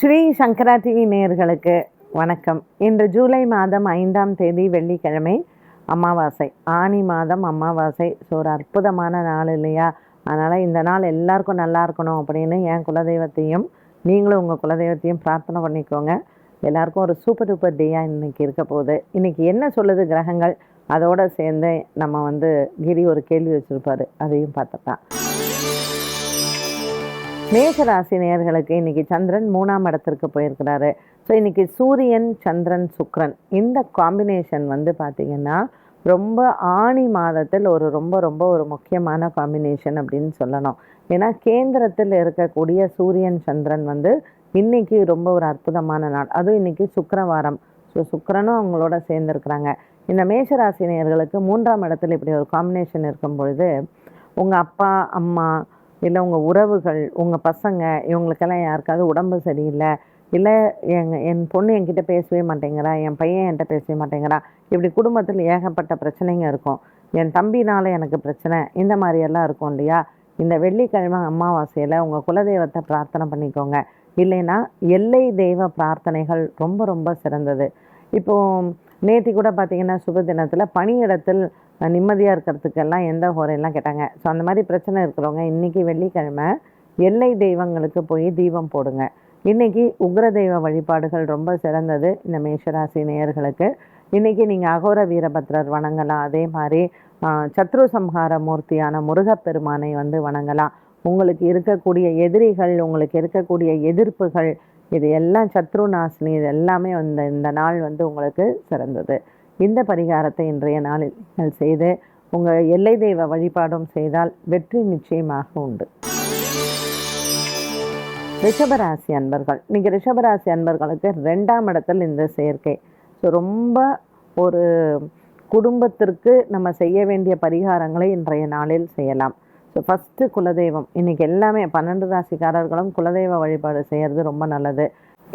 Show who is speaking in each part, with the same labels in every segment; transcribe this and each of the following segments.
Speaker 1: ஸ்ரீ சங்கரா TV நேயர்களுக்கு வணக்கம். இன்று ஜூலை மாதம் 5ஆம் தேதி வெள்ளிக்கிழமை, அமாவாசை, ஆனி மாதம் அமாவாசை. ஸோ ஒரு அற்புதமான நாள் இல்லையா? அதனால் இந்த நாள் எல்லாருக்கும் நல்லா இருக்கணும் அப்படின்னு என் குலதெய்வத்தையும் நீங்களும் உங்கள் குலதெய்வத்தையும் பிரார்த்தனை பண்ணிக்கோங்க. எல்லாருக்கும் ஒரு சூப்பர் டூப்பர் டேயாக இன்றைக்கி இருக்க போகுது. இன்றைக்கி என்ன சொல்லுது கிரகங்கள், அதோடு சேர்ந்து நம்ம கிரி ஒரு கேள்வி வச்சுருப்பாரு, அதையும் பார்த்துக்கலாம். மேஷராசி நேயர்களுக்கு இன்றைக்கி சந்திரன் 3ஆம் இடத்திற்கு போயிருக்கிறாரு. ஸோ இன்றைக்கி சூரியன், சந்திரன், சுக்கிரன் இந்த காம்பினேஷன் பார்த்திங்கன்னா ரொம்ப ஆணி மாதத்தில் ரொம்ப ரொம்ப ஒரு முக்கியமான காம்பினேஷன் அப்படின்னு சொல்லணும். ஏன்னா கேந்திரத்தில் இருக்கக்கூடிய சூரியன் சந்திரன் இன்றைக்கி ரொம்ப ஒரு அற்புதமான நாள். அதுவும் இன்றைக்கி சுக்கிரவாரம். ஸோ சுக்கிரனும் அவங்களோட சேர்ந்துருக்குறாங்க. இந்த மேஷராசி நேயர்களுக்கு 3ஆம் இடத்துல இப்படி ஒரு காம்பினேஷன் இருக்கும் பொழுது உங்கள் அப்பா அம்மா இல்லை உங்கள் உறவுகள், உங்கள் பசங்க, இவங்களுக்கெல்லாம் யாருக்காவது உடம்பு சரியில்லை, இல்லை என் பொண்ணு என்கிட்ட பேசவே மாட்டேங்கிறா, என் பையன் என்கிட்ட பேசவே மாட்டேங்கிறா, இப்படி குடும்பத்தில் ஏகப்பட்ட பிரச்சனைங்க இருக்கும். என் தம்பினால் எனக்கு பிரச்சனை, இந்த மாதிரியெல்லாம் இருக்கும் இல்லையா? இந்த வெள்ளிக்கிழமை அமாவாசையில் உங்கள் குலதெய்வத்தை பிரார்த்தனை பண்ணிக்கோங்க. இல்லைன்னா எல்லை தெய்வ பிரார்த்தனைகள் ரொம்ப ரொம்ப சிறந்தது. இப்போது நேற்று கூட பார்த்திங்கன்னா சுப தினத்தில் பணியிடத்தில் நிம்மதியாக இருக்கிறதுக்கெல்லாம் எந்த ஹோரையெல்லாம் கேட்டாங்க. ஸோ அந்த மாதிரி பிரச்சனை இருக்கிறவங்க இன்றைக்கி வெள்ளிக்கிழமை எல்லை தெய்வங்களுக்கு போய் தீபம் போடுங்க. இன்றைக்கி உக்ர தெய்வ வழிபாடுகள் ரொம்ப சிறந்தது இந்த மேஷராசி நேயர்களுக்கு. இன்றைக்கி நீங்கள் அகோர வீரபத்ரர் வணங்கலாம். அதே மாதிரி சத்ரு சம்ஹார மூர்த்தியான முருகப்பெருமானை வணங்கலாம். உங்களுக்கு இருக்கக்கூடிய எதிரிகள், உங்களுக்கு இருக்கக்கூடிய எதிர்ப்புகள், இது எல்லாம் சத்ரு நாசினி, இது எல்லாமே இந்த நாள் உங்களுக்கு சிறந்தது. இந்த பரிகாரத்தை இன்றைய நாளில் நீங்கள் செய்து உங்கள் எல்லை தெய்வ வழிபாடும் செய்தால் வெற்றி நிச்சயமாக உண்டு. ரிஷபராசி அன்பர்கள், இன்றைக்கி ரிஷபராசி அன்பர்களுக்கு 2ஆம் இடத்தில் இந்த சேர்க்கை. ஸோ ரொம்ப ஒரு குடும்பத்திற்கு நம்ம செய்ய வேண்டிய பரிகாரங்களை இன்றைய நாளில் செய்யலாம். ஸோ ஃபஸ்ட்டு குலதெய்வம், இன்றைக்கி எல்லாமே 12 ராசிக்காரர்களும் குலதெய்வ வழிபாடு செய்கிறது ரொம்ப நல்லது.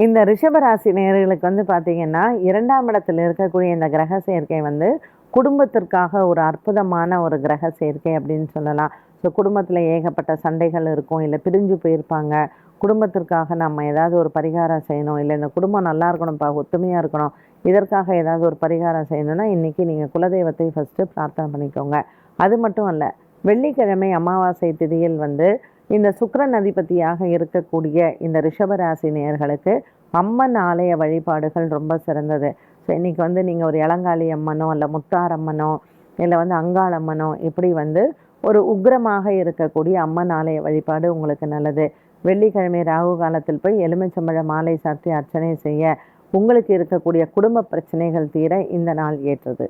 Speaker 1: இந்த ரிஷபராசி நேயர்களுக்கு பார்த்திங்கன்னா 2ஆம் இடத்தில் இருக்கக்கூடிய இந்த கிரக சேர்க்கை குடும்பத்திற்காக ஒரு அற்புதமான ஒரு கிரக சேர்க்கை அப்படின்னு சொல்லலாம். ஸோ குடும்பத்தில் ஏகப்பட்ட சண்டைகள் இருக்கும், இல்லை பிரிஞ்சு போயிருப்பாங்க. குடும்பத்திற்காக நம்ம ஏதாவது ஒரு பரிகாரம் செய்யணும், இல்லை இந்த குடும்பம் நல்லா இருக்கணும்ப்பா, ஒத்துமையாக இருக்கணும், இதற்காக ஏதாவது ஒரு பரிகாரம் செய்யணும்னா இன்றைக்கி நீங்கள் குலதெய்வத்தை ஃபஸ்ட்டு பிரார்த்தனை பண்ணிக்கோங்க. அது மட்டும் அல்ல, வெள்ளிக்கிழமை அமாவாசை திதியில் இந்த சுக்கிரன் அதிபதியாக இருக்கக்கூடிய இந்த ரிஷபராசி நேயர்களுக்கு அம்மன் ஆலய வழிபாடுகள் ரொம்ப சிறந்தது. ஸோ இன்றைக்கி நீங்கள் ஒரு இளங்காளி அம்மனோ இல்லை முத்தார் அம்மனோ இல்லை அங்காள் அம்மனோ இப்படி ஒரு உக்ரமாக இருக்கக்கூடிய அம்மன் ஆலய வழிபாடு உங்களுக்கு நல்லது. வெள்ளிக்கிழமை ராகு காலத்தில் போய் எலுமிச்சம்பழ மாலை சாற்றி அர்ச்சனை செய்ய உங்களுக்கு இருக்கக்கூடிய குடும்ப பிரச்சனைகள் தீர இந்த நாள் ஏற்றது.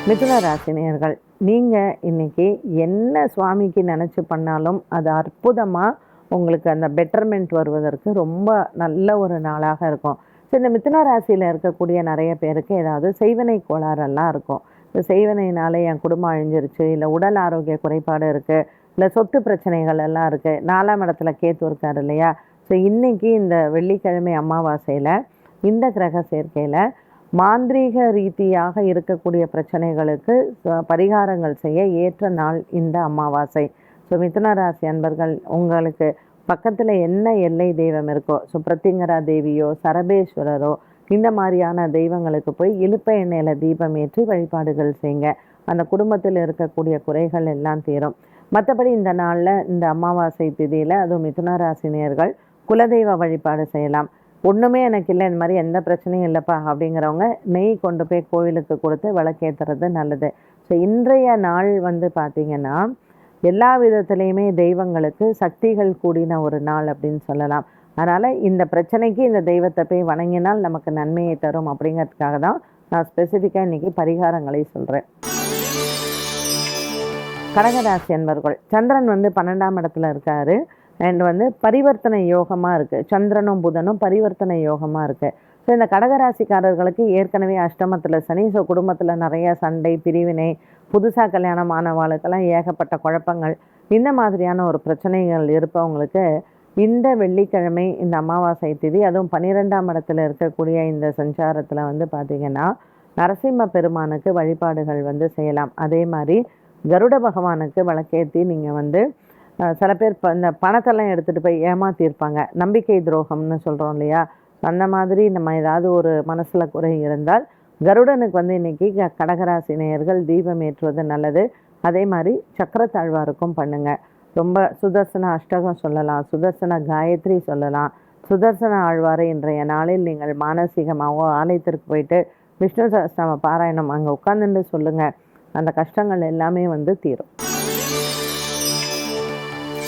Speaker 1: மிதுன ராசினியர்கள், நீங்கள் இன்றைக்கி என்ன சுவாமிக்கு நினச்சி பண்ணாலும் அது அற்புதமாக உங்களுக்கு அந்த பெட்டர்மெண்ட் வருவதற்கு ரொம்ப நல்ல ஒரு நாளாக இருக்கும். ஸோ இந்த மிதுன ராசியில் இருக்கக்கூடிய நிறைய பேருக்கு ஏதாவது செய்வினை கோளாறெல்லாம் இருக்கும். இந்த செய்வினைனாலே என் குடும்பம் அழிஞ்சிருச்சு, இல்லை உடல் ஆரோக்கிய குறைபாடு இருக்குது, இல்லை சொத்து பிரச்சனைகள் எல்லாம் இருக்குது. 4ஆம் இடத்துல கேத்து இருக்கார் இல்லையா? ஸோ இன்றைக்கி இந்த வெள்ளிக்கிழமை அமாவாசையில் இந்த கிரக சேர்க்கையில் மாந்திரீக ரீதியாக இருக்கக்கூடிய பிரச்சனைகளுக்கு பரிகாரங்கள் செய்ய ஏற்ற நாள் இந்த அமாவாசை. ஸோ மிதுன ராசி அன்பர்கள், உங்களுக்கு பக்கத்தில் என்ன எல்லை தெய்வம் இருக்கோ, ஸோ பிரத்திங்கரா தேவியோ சரபேஸ்வரரோ இந்த மாதிரியான தெய்வங்களுக்கு போய் இலுப்பை எண்ணெயில் தீபம் ஏற்றி வழிபாடுகள் செய்யுங்க. அந்த குடும்பத்தில் இருக்கக்கூடிய குறைகள் எல்லாம் தீரும். மற்றபடி இந்த நாளில் இந்த அமாவாசை திதியில் அதுவும் மிதுன ராசினியர்கள் குலதெய்வ வழிபாடு செய்யலாம். ஒன்றுமே எனக்கு இல்லை, இந்த மாதிரி எந்த பிரச்சனையும் இல்லைப்பா அப்படிங்கிறவங்க நெய் கொண்டு போய் கோவிலுக்கு கொடுத்து விளக்கேற்றுறது நல்லது. ஸோ இன்றைய நாள் பார்த்திங்கன்னா எல்லா விதத்துலேயுமே தெய்வங்களுக்கு சக்திகள் கூடின ஒரு நாள் அப்படின்னு சொல்லலாம். அதனால் இந்த பிரச்சனைக்கு இந்த தெய்வத்தை போய் வணங்கினால் நமக்கு நன்மையை தரும் அப்படிங்கிறதுக்காக தான் நான் ஸ்பெசிஃபிக்காக இன்றைக்கி பரிகாரங்களை சொல்கிறேன். கடகராசி அன்பர்கள், சந்திரன் 12ஆம் இடத்துல இருக்கார் அண்ட் பரிவர்த்தனை யோகமாக இருக்குது. சந்திரனும் புதனும் பரிவர்த்தனை யோகமாக இருக்குது. ஸோ இந்த கடகராசிக்காரர்களுக்கு ஏற்கனவே அஷ்டமத்தில் சனி. ஸோ குடும்பத்தில் நிறைய சண்டை, பிரிவினை, புதுசாக கல்யாணமானவாளுக்கெல்லாம் ஏகப்பட்ட குழப்பங்கள், இந்த மாதிரியான ஒரு பிரச்சனைகள் இருப்பவங்களுக்கு இந்த வெள்ளிக்கிழமை இந்த அமாவாசை திதி, அதுவும் 12ஆம் இடத்துல இருக்கக்கூடிய இந்த சஞ்சாரத்தில் பார்த்திங்கன்னா நரசிம்ம பெருமானுக்கு வழிபாடுகள் செய்யலாம். அதே மாதிரி கருட பகவானுக்கு விளக்கேற்றி நீங்கள் சில பேர் இந்த பணத்தெல்லாம் எடுத்துகிட்டு போய் ஏமாத்தியிருப்பாங்க. நம்பிக்கை துரோகம்னு சொல்கிறோம் இல்லையா? அந்த மாதிரி நம்ம ஏதாவது ஒரு மனசில் குறை இருந்தால் கருடனுக்கு வந்து இன்றைக்கி கடகராசி நேயர்கள் தீபம் ஏற்றுவது நல்லது. அதே மாதிரி சக்கரத்தாழ்வாருக்கும் பண்ணுங்கள். ரொம்ப சுதர்சன அஷ்டகம் சொல்லலாம், சுதர்சன காயத்ரி சொல்லலாம். சுதர்சன ஆழ்வாரை இன்றைய நாளில் நீங்கள் மானசீகமாகவோ ஆலயத்திற்கு போயிட்டு விஷ்ணு சஹஸ்ரநாம பாராயணம் அங்கே உட்காந்துட்டு சொல்லுங்கள். அந்த கஷ்டங்கள் எல்லாமே வந்து தீரும்.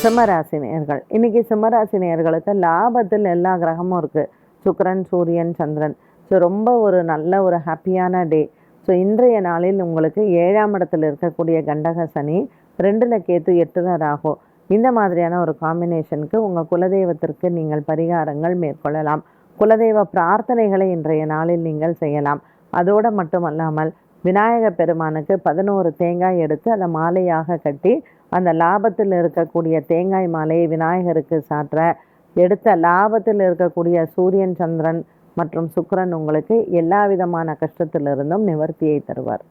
Speaker 1: சிம்மராசி நேயர்கள், இன்றைக்கி சிம்மராசி நேயர்களுக்கு லாபத்தில் எல்லா கிரகமும் இருக்குது. சுக்கிரன், சூரியன், சந்திரன். ஸோ ரொம்ப ஒரு நல்ல ஒரு ஹாப்பியான டே. ஸோ இன்றைய நாளில் உங்களுக்கு 7ஆம் இடத்தில் இருக்கக்கூடிய கண்டக சனி, 2ல் கேத்து, 8ல் ராகு, இந்த மாதிரியான ஒரு காம்பினேஷனுக்கு உங்கள் குலதெய்வத்திற்கு நீங்கள் பரிகாரங்கள் மேற்கொள்ளலாம். குலதெய்வ பிரார்த்தனைகளை இன்றைய நாளில் நீங்கள் செய்யலாம். அதோடு மட்டுமல்லாமல் விநாயக பெருமானுக்கு 11 தேங்காய் எடுத்து அதை மாலையாக கட்டி அந்த லாபத்தில் இருக்கக்கூடிய தேங்காய் மாலையை விநாயகருக்கு சாற்ற எடுத்த லாபத்தில் இருக்கக்கூடிய சூரியன், சந்திரன் மற்றும் சுக்கிரன் உங்களுக்கு எல்லா விதமான கஷ்டத்திலிருந்தும் நிவர்த்தியை தருவார்.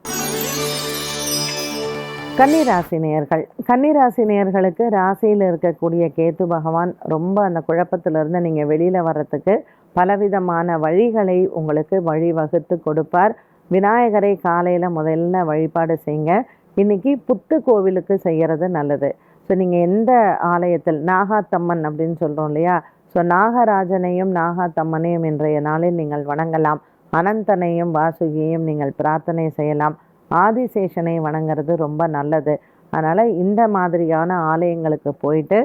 Speaker 1: கன்னிராசி நேயர்கள், கன்னிராசி நேயர்களுக்கு ராசியில் இருக்கக்கூடிய கேத்து பகவான் ரொம்ப அந்த குழப்பத்திலிருந்து நீங்கள் வெளியில் வர்றதுக்கு பலவிதமான வழிகளை உங்களுக்கு வழிவகுத்து கொடுப்பார். விநாயகரை காலையில் முதல்ல வழிபாடு செய்யுங்க. இன்றைக்கி புத்து கோவிலுக்கு செய்கிறது நல்லது. ஸோ நீங்கள் எந்த ஆலயத்தில் நாகாத்தம்மன் அப்படின்னு சொல்கிறோம் இல்லையா? ஸோ நாகராஜனையும் நாகாத்தம்மனையும் இன்றைய நாளில் நீங்கள் வணங்கலாம். அனந்தனையும் வாசுகியையும் நீங்கள் பிரார்த்தனை செய்யலாம். ஆதிசேஷனை வணங்குறது ரொம்ப நல்லது. அதனால் இந்த மாதிரியான ஆலயங்களுக்கு போயிட்டு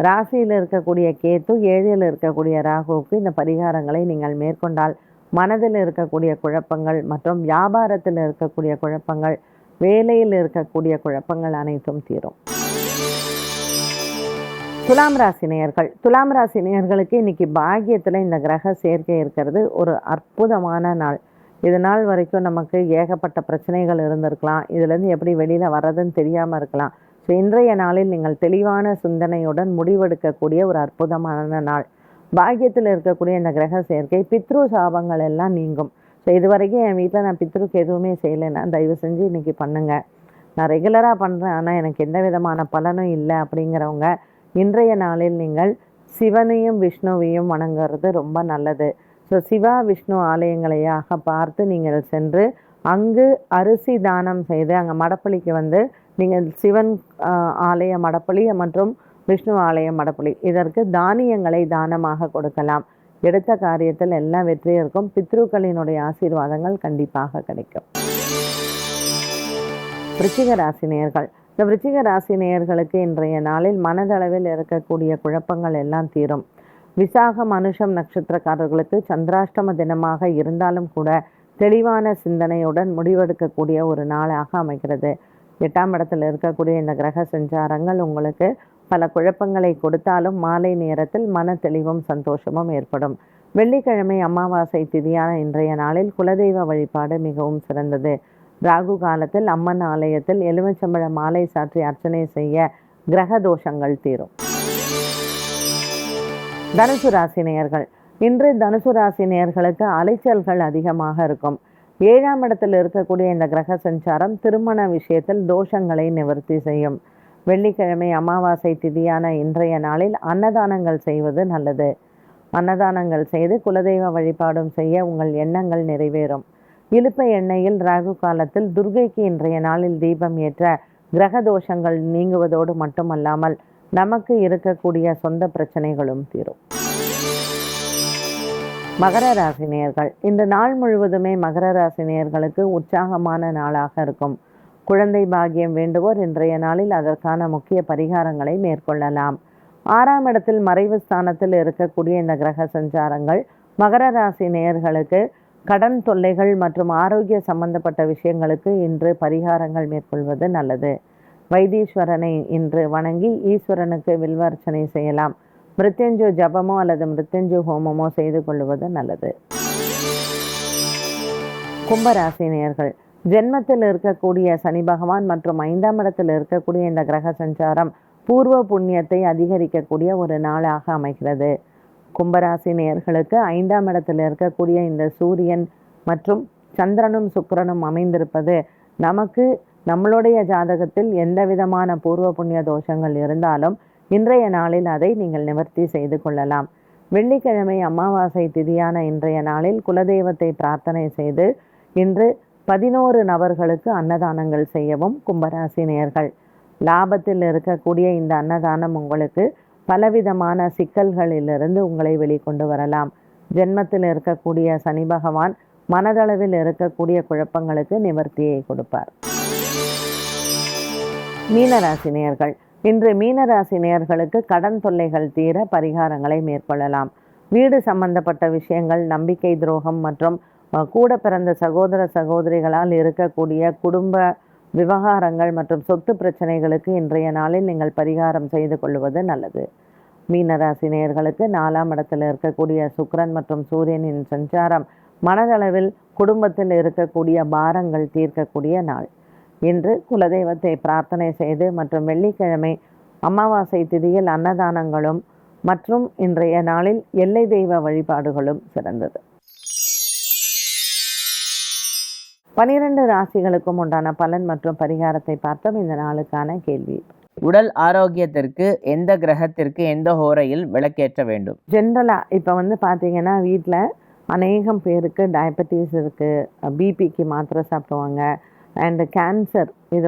Speaker 1: ராசியில் இருக்கக்கூடிய கேத்து, 7ல் இருக்கக்கூடிய ராகுவுக்கு இந்த பரிகாரங்களை நீங்கள் மேற்கொண்டால் மனதில் இருக்கக்கூடிய குழப்பங்கள் மற்றும் வியாபாரத்தில் இருக்கக்கூடிய குழப்பங்கள், வேலையில் இருக்கக்கூடிய குழப்பங்கள் அனைத்தும் தீரும். துலாம் ராசி நேயர்கள், துலாம் ராசி நேயர்களுக்கு இன்றைக்கி பாக்கியத்தில் இந்த கிரக சேர்க்கை இருக்கிறது ஒரு அற்புதமான நாள். இது நாள் வரைக்கும் நமக்கு ஏகப்பட்ட பிரச்சனைகள் இருந்திருக்கலாம். இதுலேருந்து எப்படி வெளியில் வர்றதுன்னு தெரியாமல் இருக்கலாம். ஸோ இன்றைய நாளில் நீங்கள் தெளிவான சிந்தனையுடன் முடிவெடுக்கக்கூடிய ஒரு அற்புதமான நாள். பாக்கியத்தில் இருக்கக்கூடிய இந்த கிரக சேர்க்கை பித்ரு சாபங்கள் எல்லாம் நீங்கும். ஸோ இது வரைக்கும் என் வீட்டில் நான் பித்ருக்கு எதுவுமே செய்யலைன்னா தயவு செஞ்சு இன்றைக்கி பண்ணுங்கள். நான் ரெகுலராக பண்ணுறேன், ஆனால் எனக்கு எந்த விதமான பலனும் இல்லை அப்படிங்கிறவங்க இன்றைய நாளில் நீங்கள் சிவனையும் விஷ்ணுவையும் வணங்குறது ரொம்ப நல்லது. ஸோ சிவா விஷ்ணு ஆலயங்களையாக பார்த்து நீங்கள் சென்று அங்கு அரிசி தானம் செய்து அங்கே மடப்பள்ளிக்கு வந்து நீங்கள் சிவன் ஆலய மடப்பள்ளி மற்றும் விஷ்ணு ஆலய மடப்பள்ளி இதற்கு தானியங்களை தானமாக கொடுக்கலாம். எடுத்த காரியத்தில் எல்லாம் வெற்றி இருக்கும். பித்ருக்களினுடைய ஆசீர்வாதங்கள் கண்டிப்பாக கிடைக்கும். விருச்சிக ராசி நேயர்கள், இந்த விருச்சிக ராசி நேயர்களுக்கு இன்றைய நாளில் மனதளவில் இருக்கக்கூடிய குழப்பங்கள் எல்லாம் தீரும். விசாகம், அனுஷம் நட்சத்திரக்காரர்களுக்கு சந்திராஷ்டம தினமாக இருந்தாலும் கூட தெளிவான சிந்தனையுடன் முடிவெடுக்கக்கூடிய ஒரு நாளாக அமைகிறது. 8ஆம் இடத்தில் இருக்கக்கூடிய இந்த கிரக சஞ்சாரங்கள் உங்களுக்கு பல குழப்பங்களை கொடுத்தாலும் மாலை நேரத்தில் மன தெளிவும் சந்தோஷமும் ஏற்படும். வெள்ளிக்கிழமை அமாவாசை திதியான இன்றைய நாளில் குலதெய்வ வழிபாடு மிகவும் சிறந்தது. ராகு காலத்தில் அம்மன் ஆலயத்தில் எலுமிச்சம்பழ மாலை சாற்றி அர்ச்சனை செய்ய கிரக தோஷங்கள் தீரும். தனுசு ராசி நேயர்கள், இன்று தனுசு ராசி நேயர்களுக்கு அலைச்சல்கள் அதிகமாக இருக்கும். 7ஆம் இடத்தில் இருக்கக்கூடிய இந்த கிரக சஞ்சாரம் திருமண விஷயத்தில் தோஷங்களை நிவர்த்தி செய்யும். வெள்ளிக்கிழமை அமாவாசை திதியான இன்றைய நாளில் அன்னதானங்கள் செய்வது நல்லது. அன்னதானங்கள் செய்து குலதெய்வ வழிபாடும் செய்ய உங்கள் எண்ணங்கள் நிறைவேறும். இலுப்பை எண்ணெயில் ராகு காலத்தில் துர்கைக்கு இன்றைய நாளில் தீபம் ஏற்ற கிரக தோஷங்கள் நீங்குவதோடு மட்டுமல்லாமல் நமக்கு இருக்கக்கூடிய சொந்த பிரச்சனைகளும் தீரும். மகர ராசி நேயர்கள், இந்த நாள் முழுவதுமே மகர ராசி நேயர்களுக்கு உற்சாகமான நாளாக இருக்கும். குழந்தை பாக்கியம் வேண்டுவோர் இன்றைய நாளில் அதற்கான முக்கிய பரிகாரங்களை மேற்கொள்ளலாம். 6ஆம் இடத்தில் மறைவு ஸ்தானத்தில் இருக்கக்கூடிய இந்த கிரக சஞ்சாரங்கள் மகர ராசி நேயர்களுக்கு கடன் தொல்லைகள் மற்றும் ஆரோக்கிய சம்பந்தப்பட்ட விஷயங்களுக்கு இன்று பரிகாரங்கள் மேற்கொள்வது நல்லது. வைத்தீஸ்வரனை இன்று வணங்கி ஈஸ்வரனுக்கு வில்வர்ச்சனை செய்யலாம். மிருத்யுஞ்சு ஜபமோ அல்லது மிருத்யுஞ்சு ஹோமமோ செய்து கொள்வது நல்லது. கும்பராசி நேயர்கள், ஜென்மத்தில் இருக்கக்கூடிய சனி பகவான் மற்றும் 5ஆம் இடத்தில் இருக்கக்கூடிய இந்த கிரக சஞ்சாரம் பூர்வ புண்ணியத்தை அதிகரிக்கக்கூடிய ஒரு நாளாக அமைகிறது. கும்பராசி நேயர்களுக்கு 5ஆம் இடத்தில் இருக்கக்கூடிய இந்த சூரியன் மற்றும் சந்திரனும் சுக்கிரனும் அமைந்திருப்பது நமக்கு நம்மளுடைய ஜாதகத்தில் எந்த விதமான பூர்வ புண்ணிய தோஷங்கள் இருந்தாலும் இன்றைய நாளில் அதை நீங்கள் நிவர்த்தி செய்து கொள்ளலாம். வெள்ளிக்கிழமை அமாவாசை திதியான இன்றைய நாளில் குலதெய்வத்தை பிரார்த்தனை செய்து இன்று 11 நபர்களுக்கு அன்னதானங்கள் செய்யவும் கும்பராசி நேயர்கள். லாபத்தில் இருக்கக்கூடிய இந்த அன்னதானம் உங்களுக்கு பலவிதமான சிக்கல்களிலிருந்து உங்களை வெளிக்கொண்டு வரலாம். ஜென்மத்தில் இருக்கக்கூடிய சனி பகவான் மனதளவில் இருக்கக்கூடிய குழப்பங்களுக்கு நிவர்த்தியை கொடுப்பார். மீனராசி நேயர்கள், இன்று மீனராசி நேயர்களுக்கு கடன் தொல்லைகள் தீர பரிகாரங்களை மேற்கொள்ளலாம். வீடு சம்பந்தப்பட்ட விஷயங்கள், நம்பிக்கை துரோகம் மற்றும் கூட பிறந்த சகோதர சகோதரிகளால் இருக்கக்கூடிய குடும்ப விவகாரங்கள் மற்றும் சொத்து பிரச்சனைகளுக்கு இன்றைய நாளில் நீங்கள் பரிகாரம் செய்து கொள்வது நல்லது. மீனராசி நேயர்களுக்கு 4ஆம் இடத்தில் இருக்கக்கூடிய சுக்கிரன் மற்றும் சூரியனின் சஞ்சாரம் மனதளவில் குடும்பத்தில் இருக்கக்கூடிய பாரங்கள் தீர்க்கக்கூடிய நாள். இன்று குலதெய்வத்தை பிரார்த்தனை செய்து மற்றும் வெள்ளிக்கிழமை அமாவாசை திதியில் அன்னதானங்களும் மற்றும் இன்றைய நாளில் எல்லை தெய்வ வழிபாடுகளும் சிறந்தது. 12 ராசிகளுக்கும் உண்டான பலன் மற்றும் பரிகாரத்தை பார்த்தோம். இந்த நாளுக்கான கேள்வி:
Speaker 2: உடல் ஆரோக்கியத்திற்கு எந்த கிரகத்திற்கு எந்த ஹோரையில் விளக்கேற்ற வேண்டும்?
Speaker 1: ஜென்ரலாக இப்போ பார்த்தீங்கன்னா வீட்டில் அநேகம் பேருக்கு டயபெட்டிஸ் இருக்குது, பிபிக்கு மாத்திரை சாப்பிடுவாங்க, அண்டு கேன்சர். இது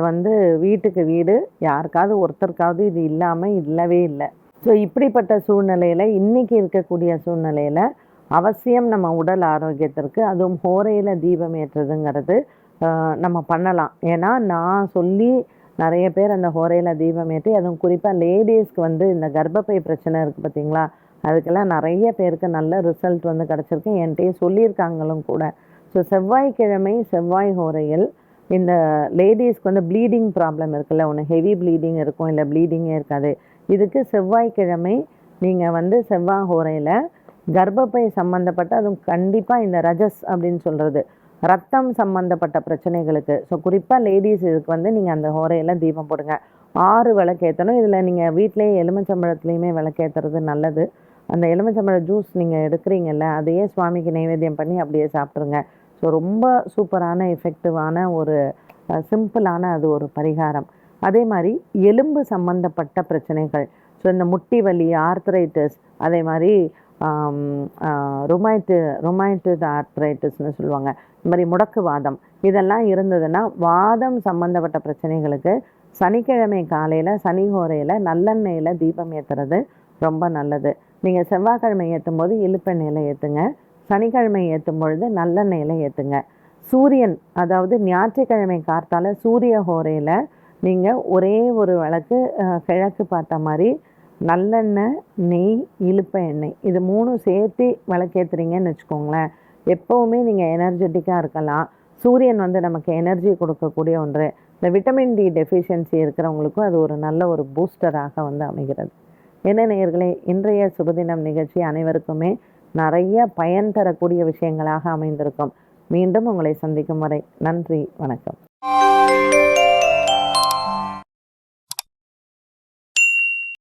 Speaker 1: வீட்டுக்கு வீடு யாருக்காவது ஒருத்தருக்காவது இது இல்லாமல் இல்லவே இல்லை. ஸோ இப்படிப்பட்ட சூழ்நிலையில், இன்றைக்கி இருக்கக்கூடிய சூழ்நிலையில் அவசியம் நம்ம உடல் ஆரோக்கியத்திற்கு, அதுவும் ஹோரையில் தீபம் ஏற்றுறதுங்கிறது நம்ம பண்ணலாம். ஏன்னா நான் சொல்லி நிறைய பேர் அந்த ஹோரையில் தீபம் ஏற்றி, அதுவும் குறிப்பாக லேடிஸ்க்கு இந்த கர்ப்பப்பை பிரச்சனை இருக்குது பார்த்தீங்களா, அதுக்கெல்லாம் நிறைய பேருக்கு நல்ல ரிசல்ட் கிடச்சிருக்கு. என்கிட்டயே சொல்லியிருக்காங்களும் கூட. ஸோ செவ்வாய்க்கிழமை செவ்வாய் ஹோரையில் இந்த லேடிஸ்க்கு ப்ளீடிங் ப்ராப்ளம் இருக்குல்ல, ஒன்று ஹெவி ப்ளீடிங் இருக்கும், இல்லை ப்ளீடிங்கே இருக்காது. இதுக்கு செவ்வாய்க்கிழமை நீங்கள் செவ்வாய் ஹோரையில் கர்ப்பப்பை சம்மந்தப்பட்ட, அதுவும் கண்டிப்பாக இந்த ரஜஸ் அப்படின்னு சொல்கிறது ரத்தம் சம்மந்தப்பட்ட பிரச்சனைகளுக்கு, ஸோ குறிப்பாக லேடிஸ் இதுக்கு நீங்கள் அந்த ஹோரையில் தீபம் போடுங்க. 6 விளக்கேற்றணும். இதில் நீங்கள் வீட்டிலேயே எலுமிச்சம்பழத்துலேயுமே விளக்கேற்றுறது நல்லது. அந்த எலுமிச்சம்பழ ஜூஸ் நீங்கள் எடுக்கிறீங்கல்ல, அதையே சுவாமிக்கு நைவேத்தியம் பண்ணி அப்படியே சாப்பிட்ருங்க. ஸோ ரொம்ப சூப்பரான எஃபெக்டிவான ஒரு சிம்பிளான அது ஒரு பரிகாரம். அதே மாதிரி எலும்பு சம்பந்தப்பட்ட பிரச்சனைகள், ஸோ இந்த முட்டி வலி, ஆர்த்ரைட்டிஸ், அதே மாதிரி ரொமாய்டிட் ஆர்த்ரைட்டிஸ்னு சொல்லுவாங்க, இந்த மாதிரி முடக்குவாதம், இதெல்லாம் இருந்ததுன்னா வாதம் சம்மந்தப்பட்ட பிரச்சனைகளுக்கு சனிக்கிழமை காலையில் சனி ஹோரையில் நல்லெண்ணெயில் தீபம் ஏற்றுறது ரொம்ப நல்லது. நீங்கள் செவ்வாய்க்கிழமை ஏற்றும் போது இழுப்பெண்ணெயில் ஏற்றுங்க, சனிக்கிழமை ஏற்றும் பொழுது நல்லெண்ணெயில் ஏற்றுங்க. சூரியன், அதாவது ஞாயிற்றுக்கிழமை கார்த்தால சூரிய ஹோரையில் நீங்கள் ஒரே ஒரு விளக்கு கிழக்கு பார்த்த மாதிரி நல்லெண்ணெய், நெய், இழுப்ப எண்ணெய், இது 3 சேர்த்து விளக்கேற்றுறீங்கன்னு வச்சுக்கோங்களேன், எப்போவுமே நீங்கள் எனர்ஜெட்டிக்காக இருக்கலாம். சூரியன் நமக்கு எனர்ஜி கொடுக்கக்கூடிய ஒன்று. இந்த விட்டமின் டி டெஃபிஷியன்சி இருக்கிறவங்களுக்கும் அது ஒரு நல்ல ஒரு பூஸ்டராக அமைகிறது. என்ன நேயர்களே, இன்றைய சுபதினம் நிகழ்ச்சி அனைவருக்குமே நிறைய பயன் தரக்கூடிய விஷயங்களாக அமைந்திருக்கும். மீண்டும் உங்களை சந்திக்கும் வரை நன்றி, வணக்கம்.